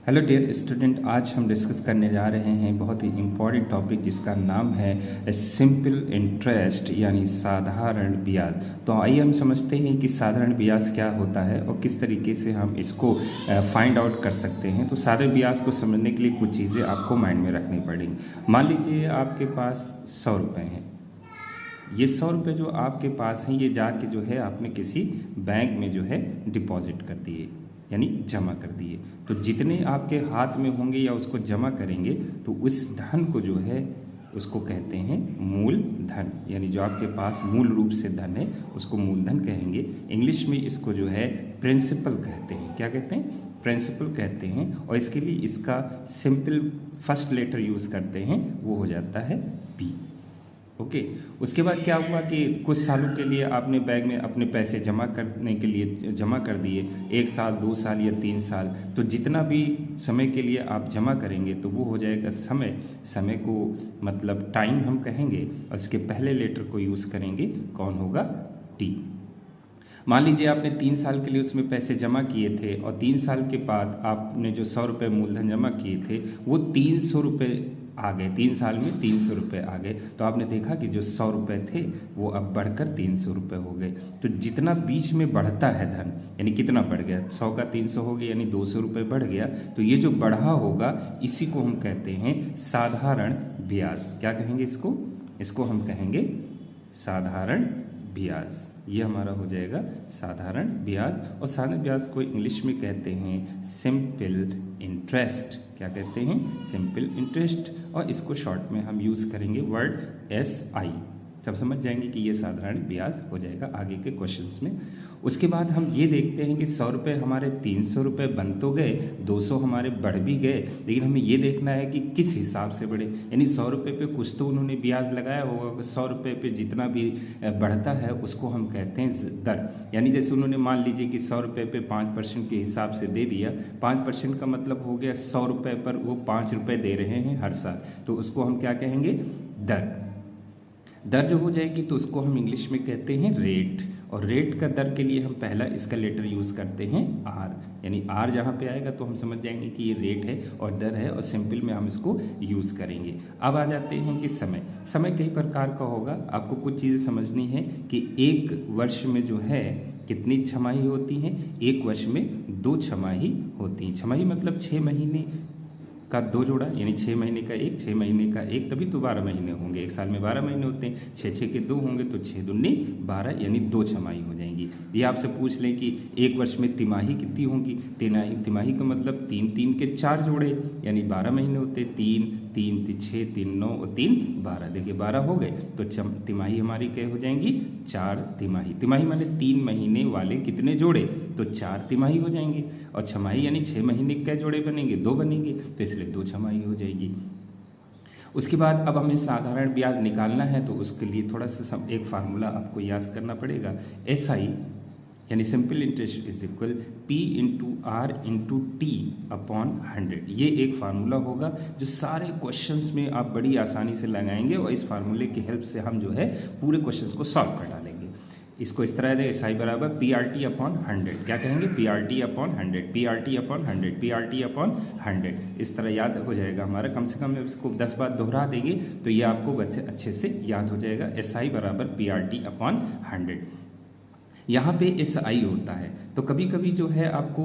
Hello dear student, आज हम discuss करने जा रहे हैं बहुत ही इम्पॉर्टेंट टॉपिक जिसका नाम है सिंपल इंटरेस्ट यानी साधारण ब्याज। तो आइए हम समझते हैं कि साधारण ब्याज क्या होता है और किस तरीके से हम इसको फाइंड आउट कर सकते हैं। तो साधारण ब्याज को समझने के लिए कुछ चीज़ें आपको माइंड में रखनी पड़ेंगी। मान लीजिए आपके पास 100 रुपये हैं। ये 100 रुपये जो आपके पास हैं ये जाके जो है आपने किसी बैंक में जो है डिपॉजिट कर दिए यानी जमा कर दिए। तो जितने आपके हाथ में होंगे या उसको जमा करेंगे तो उस धन को जो है उसको कहते हैं मूल धन, यानी जो आपके पास मूल रूप से धन है उसको मूलधन कहेंगे। इंग्लिश में इसको जो है प्रिंसिपल कहते हैं। क्या कहते हैं? प्रिंसिपल कहते हैं। और इसके लिए इसका सिंपल फर्स्ट लेटर यूज़ करते हैं, वो हो जाता है पी। ओके। उसके बाद क्या हुआ कि कुछ सालों के लिए आपने बैंक में अपने पैसे जमा करने के लिए जमा कर दिए, 1 साल 2 साल या 3 साल। तो जितना भी समय के लिए आप जमा करेंगे तो वो हो जाएगा समय। समय को मतलब टाइम हम कहेंगे और इसके पहले लेटर को यूज़ करेंगे, कौन होगा? टी। मान लीजिए आपने 3 साल के लिए उसमें पैसे जमा किए थे और 3 साल के बाद आपने जो 100 रुपये मूलधन जमा किए थे वो 300 रुपये आ गए। 3 साल में 300 रुपये आ गए। तो आपने देखा कि जो 100 रुपये थे वो अब बढ़कर 300 रुपये हो गए। तो जितना बीच में बढ़ता है धन, यानी कितना बढ़ गया, 100 का 300 हो गया यानी 200 रुपये बढ़ गया। तो ये जो बढ़ा होगा इसी को हम कहते हैं साधारण ब्याज। क्या कहेंगे इसको? इसको हम कहेंगे साधारण ब्याज। ये हमारा हो जाएगा साधारण ब्याज। और साधारण ब्याज को इंग्लिश में कहते हैं सिंपल इंटरेस्ट। क्या कहते हैं? Simple interest. और इसको शॉर्ट में हम यूज़ करेंगे वर्ड SI। सब समझ जाएंगे कि ये साधारण ब्याज हो जाएगा आगे के क्वेश्चंस में। उसके बाद हम ये देखते हैं कि 100 रुपये हमारे 300 रुपये बन तो गए, 200 हमारे बढ़ भी गए, लेकिन हमें ये देखना है कि किस हिसाब से बढ़े। यानी 100 रुपये पे कुछ तो उन्होंने ब्याज लगाया होगा। 100 रुपये पे जितना भी बढ़ता है उसको हम कहते हैं दर। यानी जैसे उन्होंने मान लीजिए कि 100 रुपये पे 5% के हिसाब से दे दिया। 5% का मतलब हो गया 100 रुपये पर वो 5 रुपये दे रहे हैं हर साल। तो उसको हम क्या कहेंगे? दर। दर जो हो जाएगी तो उसको हम इंग्लिश में कहते हैं रेट। और रेट का दर के लिए हम पहला इसका लेटर यूज़ करते हैं R। यानी R जहाँ पे आएगा तो हम समझ जाएंगे कि ये रेट है और दर है, और सिंपल में हम इसको यूज़ करेंगे। अब आ जाते हैं कि समय। समय कई प्रकार का होगा। आपको कुछ चीज़ें समझनी है कि एक वर्ष में जो है कितनी छमाही होती हैं? एक वर्ष में 2 छमाही होती हैं। छमाही मतलब 6 महीने का 2 जोड़ा, यानी 6 महीने का 1, 6 महीने का 1, तभी तो 12 महीने होंगे। एक साल में 12 महीने होते हैं। 6 के 2 होंगे तो 6 दूनी 12, यानी 2 छमाही हो जाएंगी। ये आपसे पूछ लें कि एक वर्ष में तिमाही कितनी होंगी? तिमाही का मतलब 3 3 के 4 जोड़े, यानी 12 महीने होते। 3 3 6 3 9 और 3 12। देखिए 12 हो गए तो तिमाही हमारी क्या हो जाएंगी? 4 तिमाही। तिमाही माने 3 महीने वाले कितने जोड़े? तो 4 तिमाही हो जाएंगे। और छमाही यानी 6 महीने के जोड़े बनेंगे? 2 बनेंगे, तो इसलिए 2 छमाही हो जाएगी। उसके बाद अब हमें साधारण ब्याज निकालना है तो उसके लिए थोड़ा सा एक फार्मूला आपको याद करना पड़ेगा। SI यानी simple interest is equal P into R into T upon 100। ये एक फार्मूला होगा जो सारे क्वेश्चंस में आप बड़ी आसानी से लगाएंगे, और इस फार्मूले की हेल्प से हम जो है पूरे क्वेश्चंस को सॉल्व कर डालेंगे। इसको इस तरह है, SI बराबर PRT अपॉन 100। क्या कहेंगे? PRT upon 100, PRT upon 100, PRT upon 100। इस तरह याद हो जाएगा हमारा। कम से कम इसको 10 बार दोहरा देंगे तो ये आपको अच्छे से याद हो जाएगा। SI बराबर PRT अपॉन 100। यहाँ पे SI होता है तो कभी कभी जो है आपको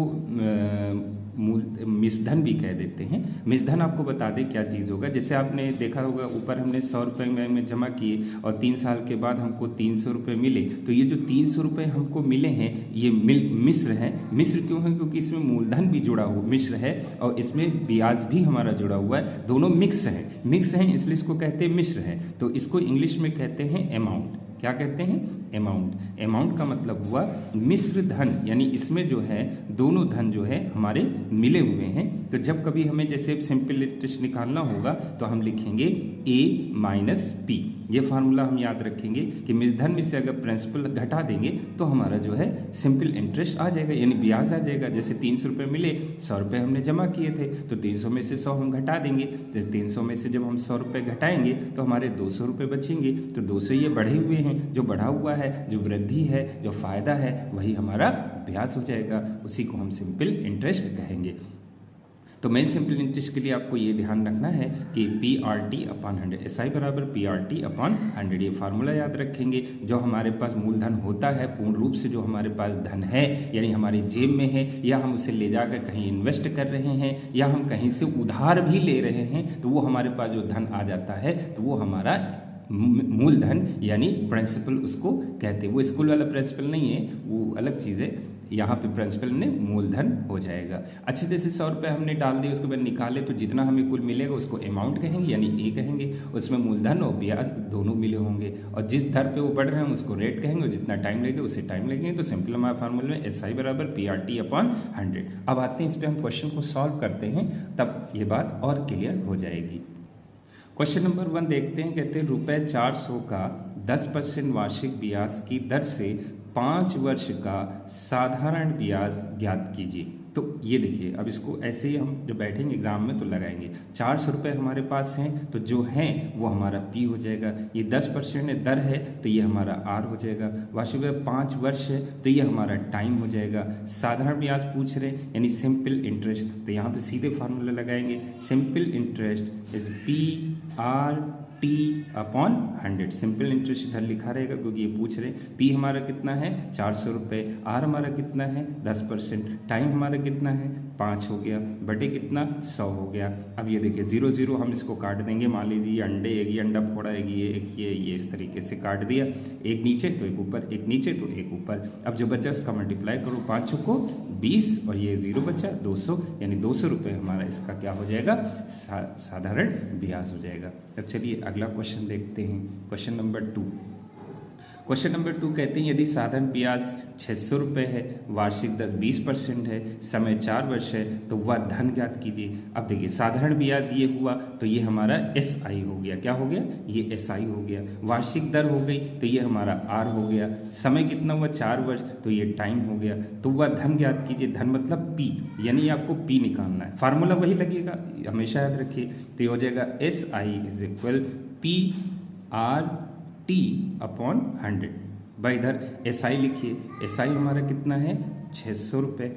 मिश्रधन भी कह देते हैं। मिश्रधन आपको बता दें क्या चीज़ होगा। जैसे आपने देखा होगा ऊपर हमने 100 रुपये में जमा किए और 3 साल के बाद हमको 300 रुपये मिले। तो ये जो 300 रुपये हमको मिले हैं ये मिश्र हैं। मिश्र क्यों है? क्योंकि इसमें मूलधन भी जुड़ा हुआ मिश्र है और इसमें ब्याज भी हमारा जुड़ा हुआ है। दोनों मिक्स हैं। मिक्स हैं इसलिए इसको कहते हैं मिश्र है। तो इसको इंग्लिश में कहते हैं अमाउंट। क्या कहते हैं? अमाउंट। अमाउंट का मतलब हुआ मिश्र धन, यानी इसमें जो है दोनों धन जो है हमारे मिले हुए हैं। तो जब कभी हमें जैसे सिंपल इंटरेस्ट निकालना होगा तो हम लिखेंगे A माइनस P। ये फार्मूला हम याद रखेंगे कि मिश्रधन में से अगर प्रिंसिपल घटा देंगे तो हमारा जो है सिंपल इंटरेस्ट आ जाएगा, यानी ब्याज आ जाएगा। जैसे 300 रुपये मिले, 100 रुपये हमने जमा किए थे तो 300 में से 100 हम घटा देंगे। जैसे 300 में से जब हम 100 रुपये घटाएंगे तो हमारे 200 रुपये बचेंगे। तो 200 ये बढ़े हुए हैं, जो बढ़ा हुआ है, जो वृद्धि है, जो फायदा है, वही हमारा ब्याज हो जाएगा। उसी को हम सिंपल इंटरेस्ट कहेंगे। तो मेन सिंपल इंटरेस्ट के लिए आपको ये ध्यान रखना है कि PRT/100, SI बराबर PRT/100, ये फार्मूला याद रखेंगे। जो हमारे पास मूलधन होता है, पूर्ण रूप से जो हमारे पास धन है, यानी हमारी जेब में है, या हम उसे ले जाकर कहीं इन्वेस्ट कर रहे हैं, या हम कहीं से उधार भी ले रहे हैं, तो वो हमारे पास जो धन आ जाता है तो वो हमारा मूलधन यानी प्रिंसिपल उसको कहते हैं। वो स्कूल वाला प्रिंसिपल नहीं है, वो अलग चीज़ है। यहाँ पे प्रिंसिपल ने मूलधन हो जाएगा। अच्छे जैसे 100 रुपये हमने डाल दिए, उसके बाद निकाले तो जितना हमें कुल मिलेगा उसको अमाउंट कहेंगे, यानी ए कहेंगे। उसमें मूलधन और ब्याज दोनों मिले होंगे, और जिस दर पे वो बढ़ रहे हैं उसको रेट कहेंगे, और जितना टाइम लगेगा उसे टाइम लगेंगे। तो सिंपल हमारे फार्मूले में SI बराबर PRT/100। अब आते हैं इस पर हम क्वेश्चन को सॉल्व करते हैं, तब ये बात और क्लियर हो जाएगी। क्वेश्चन नंबर 1 देखते हैं। कहते हैं ₹400 का 10% वार्षिक ब्याज की दर से 5 वर्ष का साधारण ब्याज ज्ञात कीजिए। तो ये देखिए, अब इसको ऐसे ही हम जब बैठेंगे एग्जाम में तो लगाएंगे। 400 रुपये हमारे पास हैं, तो जो हैं वो हमारा P हो जाएगा। ये 10% दर है तो ये हमारा R हो जाएगा। वार्षिक ब्याज 5 वर्ष है तो ये हमारा टाइम हो जाएगा। साधारण ब्याज पूछ रहे यानी सिंपल इंटरेस्ट, तो यहाँ पे सीधे फार्मूला लगाएंगे। Simple interest is PRT/100। Simple interest इधर लिखा रहेगा क्योंकि ये पूछ रहे। P हमारा कितना है 400 रुपये, R हमारा कितना है 10%, टाइम हमारा कितना है 5 हो गया, बटे कितना 100 हो गया। अब ये देखिए 0 0 हम इसको काट देंगे। मान लीजिए अंडे, एक ये अंडा फोड़ा, एक ये इस तरीके से काट दिया। एक नीचे तो एक ऊपर, एक नीचे तो एक ऊपर। अब जो बचा उसका मल्टीप्लाई करो, 5 को 20 और ये 0 बचा 200, यानी 200 रुपये हमारा इसका क्या हो जाएगा साधारण ब्याज हो जाएगा। अब चलिए अगला क्वेश्चन देखते हैं। Question number 2। क्वेश्चन नंबर 2 कहते हैं यदि साधारण ब्याज 600 रुपये है, वार्षिक दर 20% है, समय 4 वर्ष है, तो वह धन ज्ञात कीजिए। अब देखिए साधारण ब्याज ये हुआ तो ये हमारा SI हो गया। क्या हो गया? ये SI हो गया। वार्षिक दर हो गई तो ये हमारा R हो गया। समय कितना हुआ 4 वर्ष, तो ये टाइम हो गया। तो वह धन ज्ञात कीजिए। धन मतलब P, यानी आपको P निकालना है। फार्मूला वही लगेगा, हमेशा याद रखिए। तो ये हो जाएगा SI इज इक्वल PRT/100। भाई इधर SI लिखिए। SI हमारा कितना है 600 रुपये।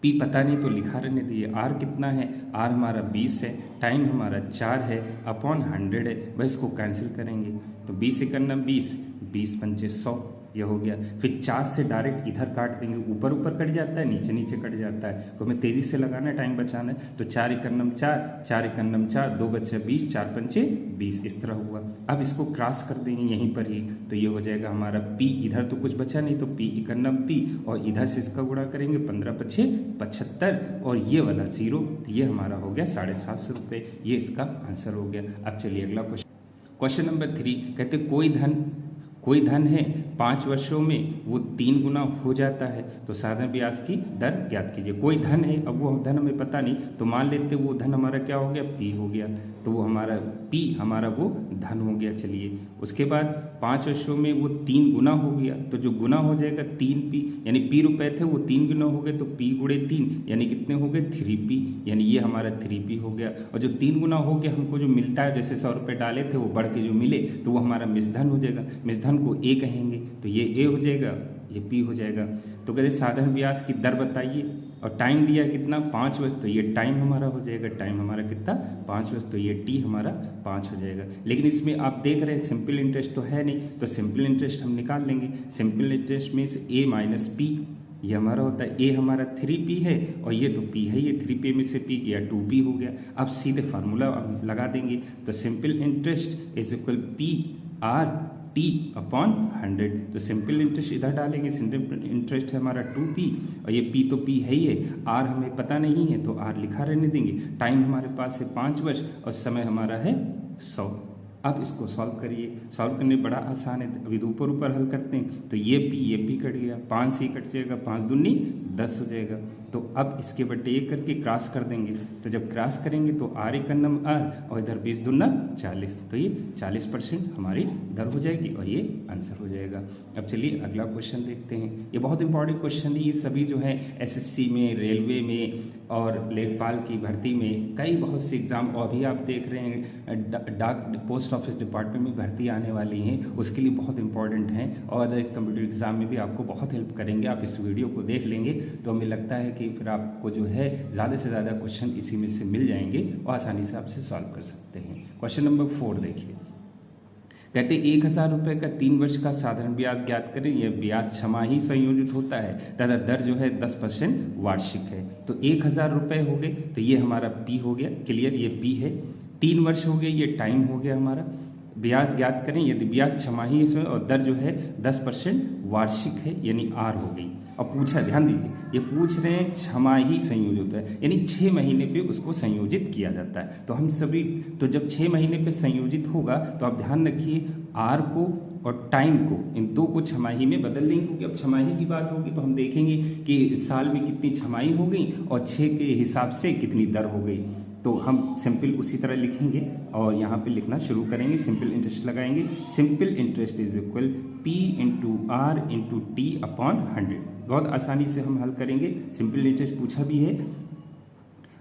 P पता नहीं तो लिखा रहने दीजिए। R कितना है? R हमारा 20 है, टाइम हमारा 4 है, अपॉन 100 है। भाई इसको कैंसिल करेंगे तो 20 एकन्ना 20, 20 पंचे 100, ये हो गया। फिर 4 से डायरेक्ट इधर काट देंगे। ऊपर ऊपर कट जाता है, नीचे नीचे कट जाता है, तो हमें तेजी से लगाना है, टाइम बचाना है। तो 4 एकन्नम 4, 4 एकन्नम 4, 2 बचे 20, 4 पंचे 20, इस तरह हुआ। अब इसको क्रॉस कर देंगे यहीं पर ही, तो ये हो जाएगा हमारा P। इधर तो कुछ बचा नहीं तो P एकन्नम P, और इधर से इसका गुणा करेंगे 15 पछे 75, और ये वाला 0, तो ये हमारा हो गया 750 रुपये। ये इसका आंसर हो गया। अब चलिए अगला क्वेश्चन। क्वेश्चन नंबर 3 कहते कोई धन है 5 वर्षों में वो 3 गुना हो जाता है, तो साधारण ब्याज की दर ज्ञात कीजिए। कोई धन है, अब वो धन हमें पता नहीं, तो मान लेते वो धन हमारा क्या हो गया P हो गया। तो वो हमारा P हमारा वो धन हो गया। चलिए उसके बाद 5 वर्षों में वो 3 गुना हो गया, तो जो गुना हो जाएगा 3P, यानी P रुपए थे वो 3 गुना हो गए, तो P गुणे 3 यानी कितने हो गए 3P, यानी ये हमारा 3P हो गया। और जो 3 गुना हो गया हमको जो मिलता है, जैसे 100 रुपये डाले थे वो बढ़ के जो मिले तो वो हमारा मिश्रधन हो जाएगा। मिश्रधन को A कहेंगे, तो ये A हो जाएगा, ये P हो जाएगा। तो कहते साधारण ब्याज की दर बताइए, और टाइम दिया कितना 5 वर्ष, तो ये टाइम हमारा हो जाएगा। टाइम हमारा कितना 5 वर्ष, तो ये T हमारा 5 हो जाएगा। लेकिन इसमें आप देख रहे हैं सिंपल इंटरेस्ट तो है नहीं, तो सिंपल इंटरेस्ट हम निकाल लेंगे। सिंपल इंटरेस्ट में से A माइनस P, ये हमारा होता है। A हमारा 3P है और ये तो P है, ये 3P में से P गया 2P हो गया। अब सीधे फार्मूला लगा देंगे, तो simple interest is equal PRT/100। तो सिंपल इंटरेस्ट इधर डालेंगे। सिंपल इंटरेस्ट है हमारा 2P, और ये P तो P है ही है, R हमें पता नहीं है तो R लिखा रहने देंगे। टाइम हमारे पास है 5 वर्ष और समय हमारा है 100। अब इसको सॉल्व करिए। सॉल्व करने बड़ा आसान है, अभी तो ऊपर ऊपर हल करते हैं। तो ये P कट गया, 5 से ही कट जाएगा, 5 दूनी 10 हो जाएगा। तो अब इसके बटे 1 करके क्रॉस कर देंगे, तो जब क्रॉस करेंगे तो R एकन्नम R, और इधर 20 दूना 40, तो ये 40% हमारी दर हो जाएगी और ये आंसर हो जाएगा। अब चलिए अगला क्वेश्चन देखते हैं। ये बहुत इंपॉर्टेंट क्वेश्चन है। ये सभी जो है SSC में, रेलवे में और लेखपाल की भर्ती में, कई बहुत से एग्ज़ाम, और अभी आप देख रहे हैं डाक पोस्ट ऑफिस डिपार्टमेंट में भर्ती आने वाली हैं, उसके लिए बहुत इंपॉर्टेंट हैं। और अदर कंप्यूटर एग्ज़ाम में भी आपको बहुत हेल्प करेंगे। आप इस वीडियो को देख लेंगे तो हमें लगता है कि कि फिर आपको जो है ज़्यादा से ज़्यादा क्वेश्चन इसी में से मिल जाएंगे और आसानी से आपसे सॉल्व कर सकते हैं। क्वेश्चन नंबर 4 देखिए, कहते 1,000 रुपये का 3 वर्ष का साधारण ब्याज ज्ञात करें। यह ब्याज छमाही संयोजित होता है तथा दर जो है 10% वार्षिक है। तो 1,000 रुपये हो गए, तो ये हमारा पी हो गया, क्लियर, ये पी है। 3 वर्ष हो गए, ये टाइम हो गया हमारा। ब्याज ज्ञात करें, यदि ब्याज छमाही इसमें और दर जो है 10% वार्षिक है, यानी आर हो गई। और पूछा, ध्यान दीजिए, ये पूछ रहे हैं छमाही संयोजित होता है, यानी 6 महीने पे उसको संयोजित किया जाता है। तो हम सभी, तो जब 6 महीने पे संयोजित होगा तो आप ध्यान रखिए आर को और टाइम को, इन दो को छमाही में बदल देंगे, क्योंकि अब छमाही की बात होगी तो हम देखेंगे कि साल में कितनी छमाही हो गई और 6 के हिसाब से कितनी दर हो गई। तो हम सिंपल उसी तरह लिखेंगे और यहाँ पे लिखना शुरू करेंगे, सिंपल इंटरेस्ट लगाएंगे। Simple interest is equal P into R into T upon 100। बहुत आसानी से हम हल करेंगे, सिंपल इंटरेस्ट पूछा भी है।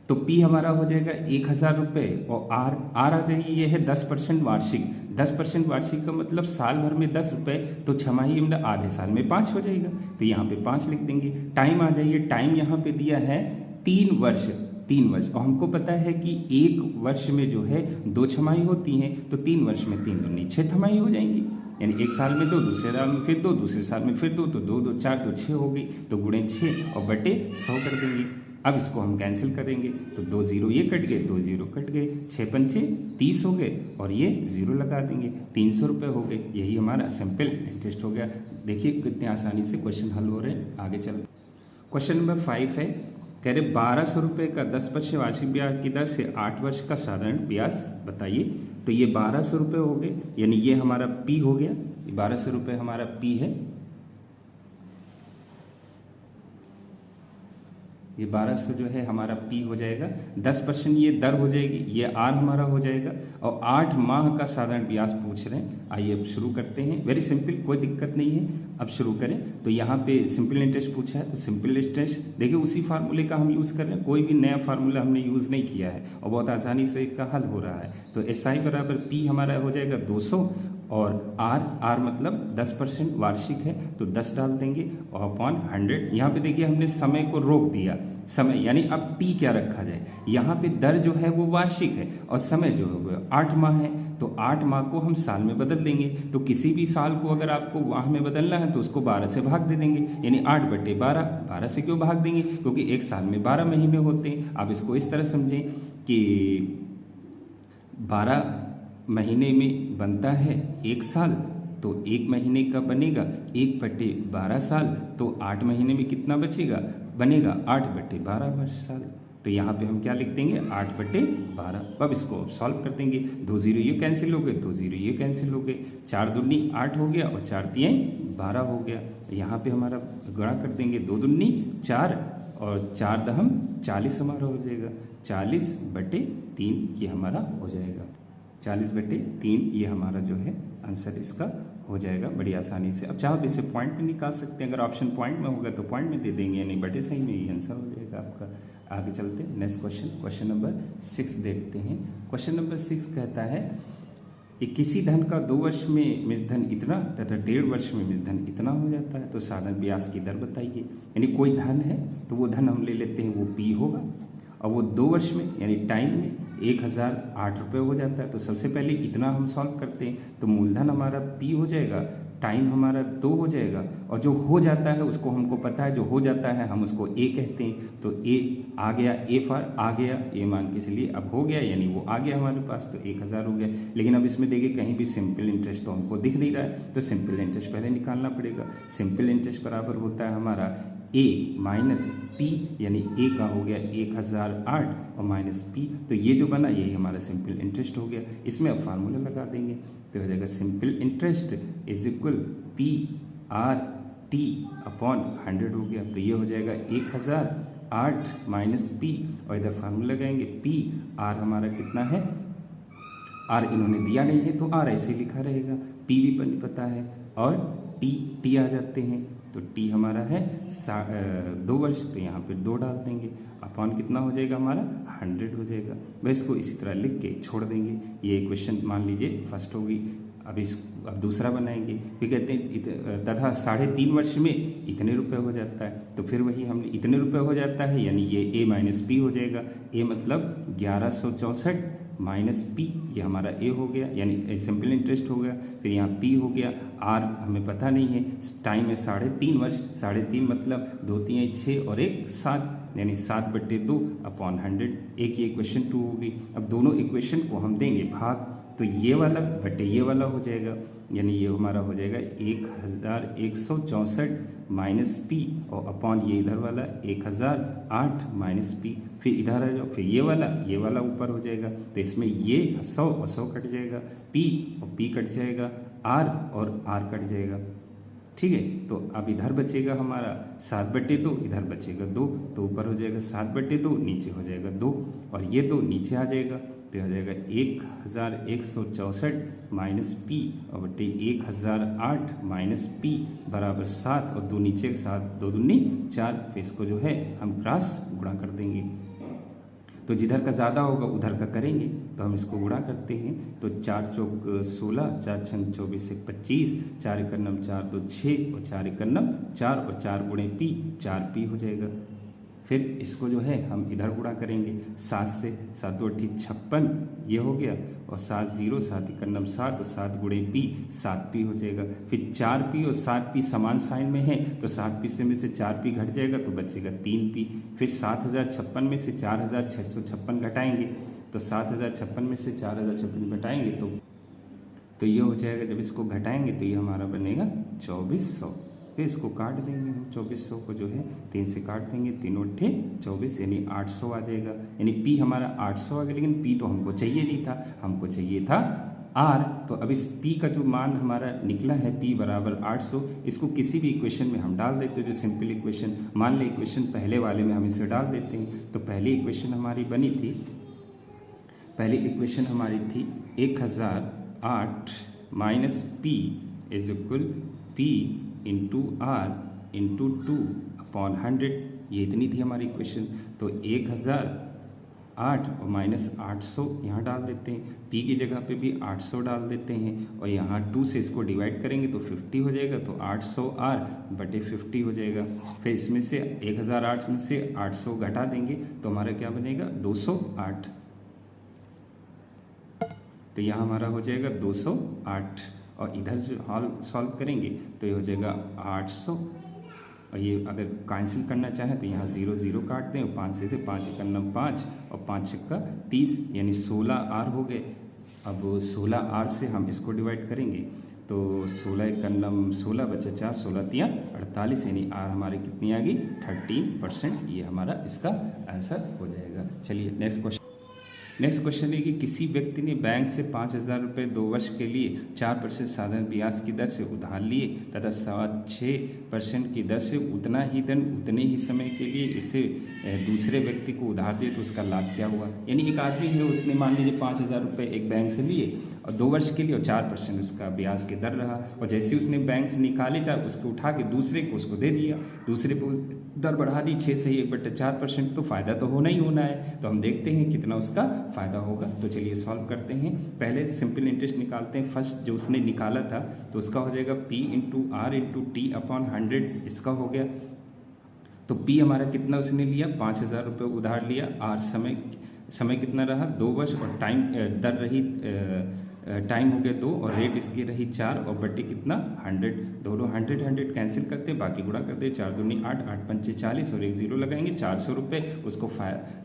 तो पी हमारा हो जाएगा 1,000 रुपये और आर आ जाएगी, ये है 10% वार्षिक। 10% वार्षिक का मतलब साल भर में 10 रुपये, तो छमाही मतलब आधे साल में 5 हो जाएगा, तो यहाँ पे 5 लिख देंगे। टाइम आ जाइए, टाइम यहाँ पे दिया है 3 वर्ष, 3 वर्ष, और हमको पता है कि 1 वर्ष में जो है 2 छमाही होती हैं, तो 3 वर्ष में 3 दूनी 6 छमाही हो जाएंगी, यानी एक साल में 2, दूसरे साल में फिर 2, दूसरे साल में फिर 2, तो 2 2 4 तो 6 हो गई, तो गुणे 6 और बटे 100 कर देंगे। अब इसको हम कैंसिल करेंगे, तो 2 0 ये कट गए, 2 0 कट गए, 6 पंचे 30 हो गए और ये 0 लगा देंगे, 300 रुपये हो गए। यही हमारा सिंपल इंटरेस्ट हो गया। देखिए कितने आसानी से क्वेश्चन हल हो रहे हैं। आगे चल, क्वेश्चन नंबर 5 है, कह रहे 1,200 रुपये का 10% वार्षिक ब्याज की दर से 8 वर्ष का साधारण ब्याज बताइए। तो ये 1,200 रुपये हो गए, यानी ये हमारा पी हो गया, 1,200 रुपये हमारा पी है, ये 1,200 जो है हमारा पी हो जाएगा। 10% ये दर हो जाएगी, ये आर हमारा हो जाएगा, और 8 माह का साधारण ब्याज पूछ रहे हैं। आइए अब शुरू करते हैं, वेरी सिंपल, कोई दिक्कत नहीं है। अब शुरू करें, तो यहाँ पे सिंपल इंटरेस्ट पूछा है, तो सिंपल इंटरेस्ट देखिए उसी फार्मूले का हम यूज़ कर रहे हैं, कोई भी नया फार्मूला हमने यूज़ नहीं किया है और बहुत आसानी से इसका हल हो रहा है। तो एस आई बराबर पी हमारा हो जाएगा 200 और आर मतलब 10% वार्षिक है, तो 10 डाल देंगे और अपॉन 100। यहाँ पे देखिए हमने समय को रोक दिया, समय यानी अब टी क्या रखा जाए, यहाँ पे दर जो है वो वार्षिक है और समय जो है वो 8 माह है, तो 8 माह को हम साल में बदल देंगे। तो किसी भी साल को अगर आपको माह में बदलना है तो उसको 12 से भाग दे देंगे, यानी 8/12। 12 से क्यों भाग देंगे, क्योंकि एक साल में 12 महीने होते हैं। आप इसको इस तरह समझें कि 12 महीने में बनता है 1 साल, तो 1 महीने का बनेगा 1/12 साल, तो 8 महीने में कितना बचेगा, बनेगा 8/12 वर्ष साल। तो यहाँ पे हम क्या लिख देंगे, 8/12। अब इसको सॉल्व कर देंगे, 2 0 ये कैंसिल हो गए, 2 0 ये कैंसिल हो गए, 4 दूनी 8 हो गया और 4 तियाई 12 हो गया। यहाँ पे हमारा गुणा कर देंगे, 2 दूनी 4 और 4 दहम 40 हमारा हो जाएगा, 40/3 ये हमारा हो जाएगा, 40/3 ये हमारा जो है आंसर इसका हो जाएगा बड़ी आसानी से। अब चाहो तो इसे पॉइंट में निकाल सकते हैं, अगर ऑप्शन पॉइंट में होगा तो पॉइंट में दे देंगे, नहीं बटे सही में ही आंसर हो जाएगा आपका। आगे चलते हैं नेक्स्ट क्वेश्चन, क्वेश्चन नंबर 6 देखते हैं। क्वेश्चन नंबर 6 कहता है कि किसी धन का 2 वर्ष में मिश्रधन इतना तथा 1.5 वर्ष में मिश्रधन इतना हो जाता है, तो साधारण ब्याज की दर बताइए। यानी कोई धन है तो वो धन हम ले लेते हैं, वो पी होगा, और वो 2 वर्ष में यानी टाइम में 1,008 रुपये हो जाता है। तो सबसे पहले इतना हम सॉल्व करते हैं, तो मूलधन हमारा पी हो जाएगा, टाइम हमारा 2 हो जाएगा, और जो हो जाता है उसको हमको पता है, जो हो जाता है हम उसको ए कहते हैं। तो ए आ गया, ए फॉर आ गया, ए मान के चलिए अब हो गया, यानी वो आ गया हमारे पास, तो 1,000 हो गया। लेकिन अब इसमें देखिए कहीं भी सिंपल इंटरेस्ट तो हमको दिख नहीं रहा है, तो सिंपल इंटरेस्ट पहले निकालना पड़ेगा। सिंपल इंटरेस्ट बराबर होता है हमारा ए माइनस पी, यानी ए का हो गया 1,008 और माइनस पी, तो ये जो बना यही हमारा सिंपल इंटरेस्ट हो गया। इसमें अब फार्मूला लगा देंगे, तो हो जाएगा simple interest is equal P R T upon 100 हो गया, तो ये हो जाएगा 1,008 माइनस पी, और इधर फार्मूला लगाएंगे पी आर हमारा कितना है, आर इन्होंने दिया नहीं है तो आर ऐसे लिखा रहेगा, पी भी पता है, और टी आ जाते हैं, तो टी हमारा है 2 वर्ष, तो यहाँ पे 2 डाल देंगे, अपॉन कितना हो जाएगा हमारा 100 हो जाएगा। बस इसको इसी तरह लिख के छोड़ देंगे। ये क्वेश्चन मान लीजिए फर्स्ट होगी। अब दूसरा बनाएंगे, फिर कहते हैं तथा 3.5 वर्ष में इतने रुपए हो जाता है। तो फिर वही हमने इतने रुपए हो जाता है, यानी ये ए माइनस पी हो जाएगा। ए मतलब 1164 माइनस पी, ये हमारा ए हो गया, यानी सिंपल इंटरेस्ट हो गया। फिर यहाँ पी हो गया। आर हमें पता नहीं है, टाइम है 3.5 वर्ष। 3.5 मतलब 2 3 6 और 1 7, यानी 7/2 अपॉन 100। एक ये इक्वेशन 2 होगी। अब दोनों इक्वेशन को हम देंगे भाग, तो ये वाला बटे ये वाला हो जाएगा, यानी ये हमारा हो जाएगा 1164 माइनस पी और अपॉन ये इधर वाला 1008 माइनस पी। फिर इधर आ जाओ, फिर ये वाला ऊपर हो जाएगा। तो इसमें ये 100 और 100 कट जाएगा, पी और पी कट जाएगा, आर और आर कट जाएगा। ठीक है, तो अब इधर बचेगा हमारा 7/2, इधर बचेगा 2, तो ऊपर हो जाएगा 7/2, नीचे हो जाएगा 2, और ये 2 नीचे आ जाएगा, तो हो जाएगा 1164 माइनस पी और बटे 1008 माइनस पी बराबर 7, और 2 नीचे 7, 2 दूनी 4। फिर इसको जो है हम क्रॉस गुणा कर देंगे, तो जिधर का ज़्यादा होगा उधर का करेंगे। तो हम इसको गुणा करते हैं, तो 4 चौक 16, 4 छंग 24 1 25, 4 1 9 4 2 6 और 4 1 9 4 और 4 गुणे पी, 4 पी हो जाएगा। फिर इसको जो है हम इधर गुणा करेंगे 7 से, 7 2 8 56 ये हो गया, और 7 0 7 1 9 7 और 7 गुणे पी 7 पी हो जाएगा। फिर 4 पी और 7 पी समान साइन में है, तो 7 पी से में से 4 पी घट जाएगा, तो बचेगा 3 पी। फिर 7056 में से 4656 घटाएंगे, तो 7056 में से 4056 घटाएंगे तो ये हो जाएगा। जब इसको घटाएंगे तो ये हमारा बनेगा 2400। फिर इसको काट देंगे हम, 2400 को जो है 3 से काट देंगे, 3 8 24, यानी 800 आ जाएगा। यानी पी हमारा 800 आ गया, लेकिन पी तो हमको चाहिए नहीं था, हमको चाहिए था आर। तो अब इस पी का जो मान हमारा निकला है पी बराबर 800, इसको किसी भी इक्वेशन में हम डाल देते हैं, जो सिंपल इक्वेशन मान लें, इक्वेशन पहले वाले में हम इसे डाल देते हैं। तो पहली इक्वेशन हमारी बनी थी, पहली इक्वेशन हमारी थी 1008 minus P is equal P into R into 2 upon 100, ये इतनी थी हमारी इक्वेशन। तो 1008 और माइनस 800 यहाँ डाल देते हैं, पी की जगह पे भी 800 डाल देते हैं, और यहाँ 2 से इसको डिवाइड करेंगे तो 50 हो जाएगा, तो 800 आर बटे 50 हो जाएगा। फिर इसमें से 1008 में से 800 घटा देंगे तो हमारा क्या बनेगा 208, तो यहाँ हमारा हो जाएगा 208, और इधर जो हॉल सॉल्व करेंगे तो ये हो जाएगा 800, और ये अगर कैंसिल करना चाहें तो यहाँ 0 0 काट दें, और 5 से 5 1 9 5 और 5 6 30, यानी 16 आर हो गए। अब 16 आर से हम इसको डिवाइड करेंगे, तो 16 1 9 16 बचे 4, 16 3 48, यानी आर हमारी कितनी आ गई 13%। ये हमारा इसका आंसर हो जाएगा। चलिए नेक्स्ट क्वेश्चन है कि किसी व्यक्ति ने बैंक से 5000 रुपये 2 वर्ष के लिए 4% साधारण ब्याज की दर से उधार लिए तथा 6% की दर से उतना ही धन उतने ही समय के लिए इसे दूसरे व्यक्ति को उधार दिए, तो उसका लाभ क्या हुआ। यानी एक आदमी है, उसने मान लीजिए 5000 रुपये एक बैंक से लिए और 2 वर्ष के लिए, और 4% उसका ब्याज की दर रहा, और जैसे ही उसने बैंक से निकाले उसको उठा के दूसरे को उसको दे दिया, दूसरे को दर बढ़ा दी 6 से 1/4%, तो फ़ायदा तो होना ही होना है। तो हम देखते हैं कितना उसका फ़ायदा होगा। तो चलिए सॉल्व करते हैं। पहले सिंपल इंटरेस्ट निकालते हैं। फर्स्ट जो उसने निकाला था तो उसका हो जाएगा P into R into T upon 100, इसका हो गया। तो P हमारा कितना उसने लिया 5000 रुपये उधार लिया, आर समय कितना रहा 2 वर्ष, और टाइम दर रही टाइम हो गया 2, और रेट इसकी रही 4, और बटे कितना 100, दोनों 100 कैंसिल करते, बाकी गुणा करते, 4 दूनी 8 8 पंचे 40 और 1 0 लगाएंगे, 400 रुपये उसको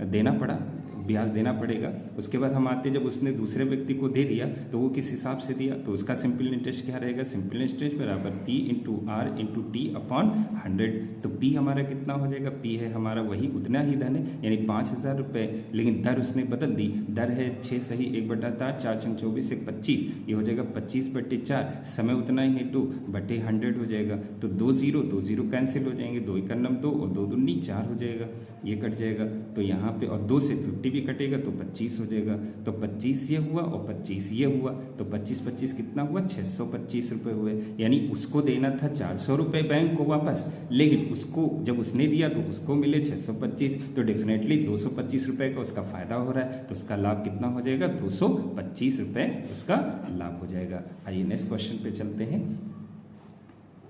देना पड़ा, ब्याज देना पड़ेगा। उसके बाद हम आते, जब उसने दूसरे व्यक्ति को दे दिया तो वो किस हिसाब से दिया, तो उसका सिंपल इंटरेस्ट क्या रहेगा, सिंपल इंटरेस्ट बराबर P into R into T upon 100। तो P हमारा कितना हो जाएगा, P है हमारा वही उतना ही धन है, यानी 5000 रुपये, लेकिन दर उसने बदल दी, दर है 6 सही 1/4, 4 छंग 24 1 25, ये हो जाएगा 25/4, समय उतना ही है 2 बटे 100 हो जाएगा। तो 2 0 कैंसिल हो जाएंगे, 2 1 9 2 और 2 दूनी 4 हो जाएगा, ये कट जाएगा। तो यहाँ पे और 2 से 50 भी ये कटेगा तो 25 हो जाएगा। तो 25 ये हुआ और 25 ये हुआ, तो 25 कितना हुआ, 625 रुपये हुए। यानी उसको देना था 400 रुपये बैंक को वापस, लेकिन उसको जब उसने दिया तो उसको मिले 625, तो डेफिनेटली 225 रुपये का उसका फायदा हो रहा है, तो उसका लाभ कितना हो जाएगा, 225 रुपये उसका लाभ हो जाएगा। आइए नेक्स्ट क्वेश्चन पे चलते हैं।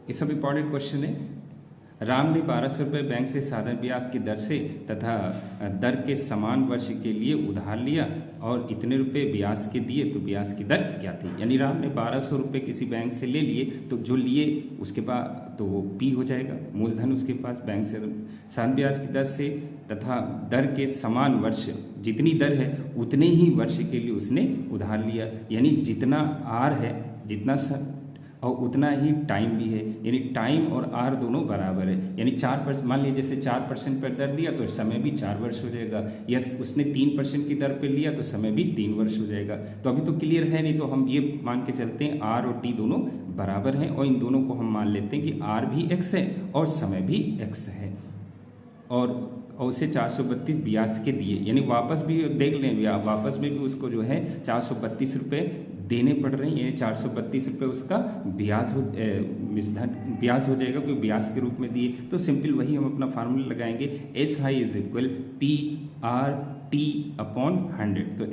ये सब इंपॉर्टेंट क्वेश्चन है। राम ने 1200 रुपये बैंक से साधारण ब्याज की दर से तथा दर के समान वर्ष के लिए उधार लिया और इतने रुपए ब्याज के दिए, तो ब्याज की दर क्या थी। यानी राम ने 1200 रुपये किसी बैंक से ले लिए, तो जो लिए उसके बाद तो वो पी हो जाएगा, मूलधन उसके पास बैंक से साधारण ब्याज की दर से तथा दर के समान वर्ष, जितनी दर है उतने ही वर्ष के लिए उसने उधार लिया। यानी जितना आर है जितना और उतना ही टाइम भी है, यानी टाइम और आर दोनों बराबर है। यानी 4%, मान लीजिए जैसे 4% पर दर दिया तो समय भी 4 वर्ष हो जाएगा, या उसने 3% की दर पे लिया तो समय भी 3 वर्ष हो जाएगा। तो अभी तो क्लियर है नहीं, तो हम ये मान के चलते हैं आर और टी दोनों बराबर हैं, और इन दोनों को हम मान लेते हैं कि आर भी एक्स है और समय भी एक्स है, और उसे 432 ब्याज के दिए। यानी वापस भी देख लें, वापस में भी उसको जो है 432 रुपये देने पड़ रहे हैं। ये 432 रुपये उसका ब्याज हो जाएगा, क्योंकि ब्याज के रूप में दिए। तो सिंपल वही हम अपना फार्मूला लगाएंगे, SI is equal PRT upon 100। तो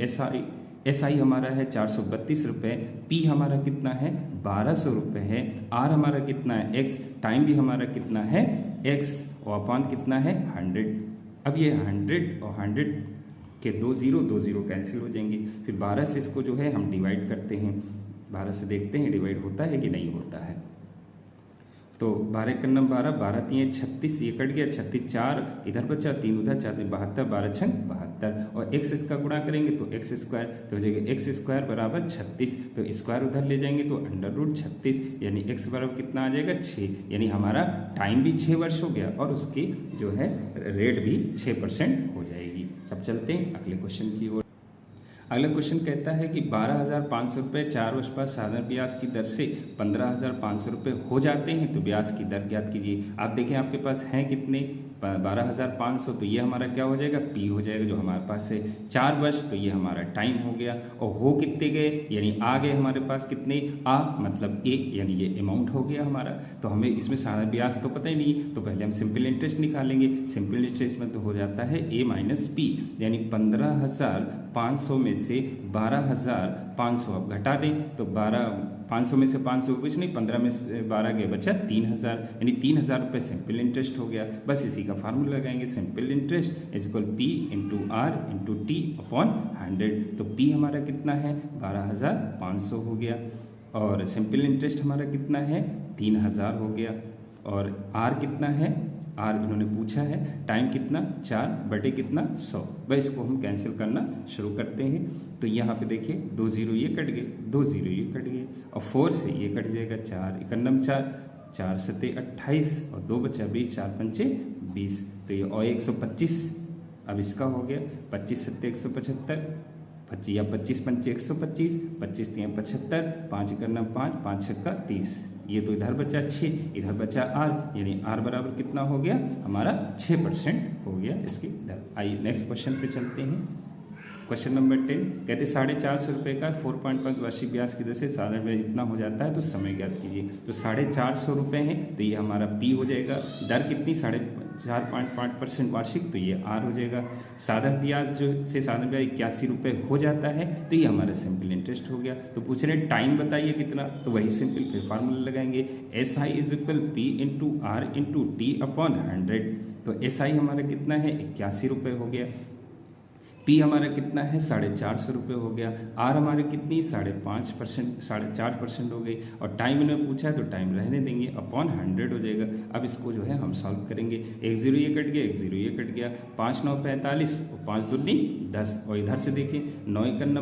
SI हमारा है 432 रुपये, P हमारा कितना है 1200 रुपये है, R हमारा कितना है X, टाइम भी हमारा कितना है X, और अपॉन कितना है 100। अब ये 100 और 100 के 2 0 कैंसिल हो जाएंगे। फिर 12 से इसको जो है हम डिवाइड करते हैं, 12 से देखते हैं डिवाइड होता है कि नहीं होता है। तो 12 का नंबर 12, 12 3 36, ये कट गया, 36 4 इधर बचा, 3 उधर, 4 72, 12 6 72, और x इसका गुणा करेंगे तो x स्क्वायर, तो हो जाएगा x स्क्वायर बराबर 36। तो स्क्वायर उधर ले जाएंगे तो √36, यानी x बराबर कितना आ जाएगा 6। यानी हमारा टाइम भी 6 वर्ष हो गया और उसकी जो है रेट भी 6% हो जाएगी। सब चलते हैं अगले क्वेश्चन की ओर। अगला क्वेश्चन कहता है कि 12,500 रुपये 4 वर्ष बाद साधारण ब्याज की दर से 15,500 रुपये हो जाते हैं, तो ब्याज की दर ज्ञात कीजिए। आप देखें आपके पास हैं कितने, 12,500, तो ये हमारा क्या हो जाएगा, P हो जाएगा जो हमारे पास है। 4 वर्ष, तो ये हमारा टाइम हो गया, और हो कितने गए, यानी आ गए हमारे पास कितने, आ मतलब A, यानी ये अमाउंट हो गया हमारा। तो हमें इसमें साधारण ब्याज तो पता ही नहीं, तो पहले हम सिंपल इंटरेस्ट निकालेंगे। सिंपल इंटरेस्ट में तो हो जाता है A माइनस P, यानी 15,500 में से 12,500 अब घटा दें, तो 500 में से 500 कुछ नहीं, 15 में से 12 गए बचा 3,000, यानी 3,000 रुपये सिंपल इंटरेस्ट हो गया। बस इसी का फार्मूला लगाएंगे, simple interest is equal P into R into T upon 100। तो P हमारा कितना है 12,500 हो गया, और सिंपल इंटरेस्ट हमारा कितना है 3,000 हो गया, और R कितना है, R इन्होंने पूछा है, टाइम कितना 4 बटे कितना 100। बस इसको हम कैंसिल करना शुरू करते हैं। तो यहाँ पे देखिए 2 0 ये कट गए, 2 0 ये कट गए, और 4 से ये कट जाएगा, 4 1 4, 4 7 28, और 2 बचा 20, 4 5 20, तो ये और 125 अब इसका हो गया, 25 7 175, 25 या 25 5 125, 25 3 75, 5 1 5, 5 6 30, ये तो इधर बचा 6, इधर बचा R, यानी R बराबर कितना हो गया हमारा 6% हो गया इसकी दर। आइए नेक्स्ट क्वेश्चन पे चलते हैं। क्वेश्चन नंबर 10 कहते 450 रुपये का 4.5 वार्षिक ब्याज की दर से साधारण ब्याज इतना हो जाता है, तो समय ज्ञात कीजिए। तो 450 रुपये हैं, तो ये हमारा P हो जाएगा। दर कितनी 4.5% वार्षिक, तो ये R हो जाएगा। साधारण ब्याज जो से साधारण ब्याज 81 रुपये हो जाता है, तो ये हमारा सिंपल इंटरेस्ट हो गया। तो पूछ रहे टाइम बताइए कितना, तो वही सिंपल फिर फार्मूला लगाएंगे, SI is equal P into R into T upon 100। तो SI हमारा कितना है 81 रुपये हो गया, P हमारा कितना है 450 रुपये हो गया, R हमारे कितनी 4.5% हो गई, और टाइम इन्होंने पूछा है तो टाइम रहने देंगे, अपॉन 100 हो जाएगा। अब इसको जो है हम सॉल्व करेंगे, 1 0 ये कट गया, 1 0 ये कट गया, 5 9 45, और 5 दूनी 10, और इधर से देखें 9 1 9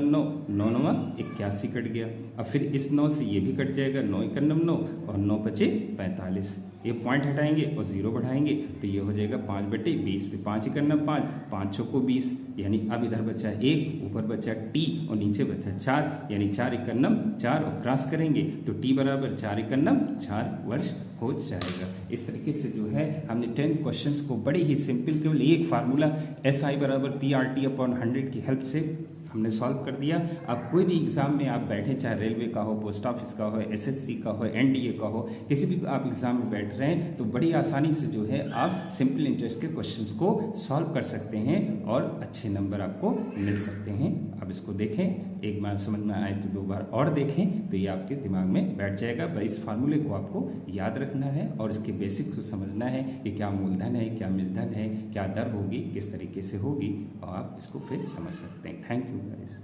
9 9 81 कट गया। अब फिर इस 9 से ये भी कट जाएगा, 9 1 9 और 9 5 45, ये पॉइंट हटाएंगे और 0 बढ़ाएंगे तो ये हो जाएगा 5/20 पे 5 करना 5, 5 को 20, यानी अब इधर बचा 1, ऊपर बचा t और नीचे बचा 4, यानी 4 एकन्नम 4 और क्रॉस करेंगे तो t बराबर 4 एकन्नम 4 वर्ष हो जाएगा। इस तरीके से जो है हमने 10 क्वेश्चंस को बड़े ही सिंपल केवल एक फार्मूला SI बराबर PRT/100 की हेल्प से हमने सॉल्व कर दिया। अब कोई भी एग्जाम में आप बैठे, चाहे रेलवे का हो, पोस्ट ऑफिस का हो, SSC का हो, NDA का हो, किसी भी आप एग्जाम में बैठ रहे हैं तो बड़ी आसानी से जो है आप सिंपल इंटरेस्ट के क्वेश्चंस को सॉल्व कर सकते हैं और अच्छे नंबर आपको मिल सकते हैं। अब इसको देखें, एक बार समझ में आए तो 2 बार और देखें तो ये आपके दिमाग में बैठ जाएगा। भाई इस फार्मूले को आपको याद रखना है और इसके बेसिक्स को समझना है कि क्या मूलधन है, क्या मिश्रधन है, क्या दर होगी, किस तरीके से होगी, और आप इसको फिर समझ सकते हैं। Thank you guys.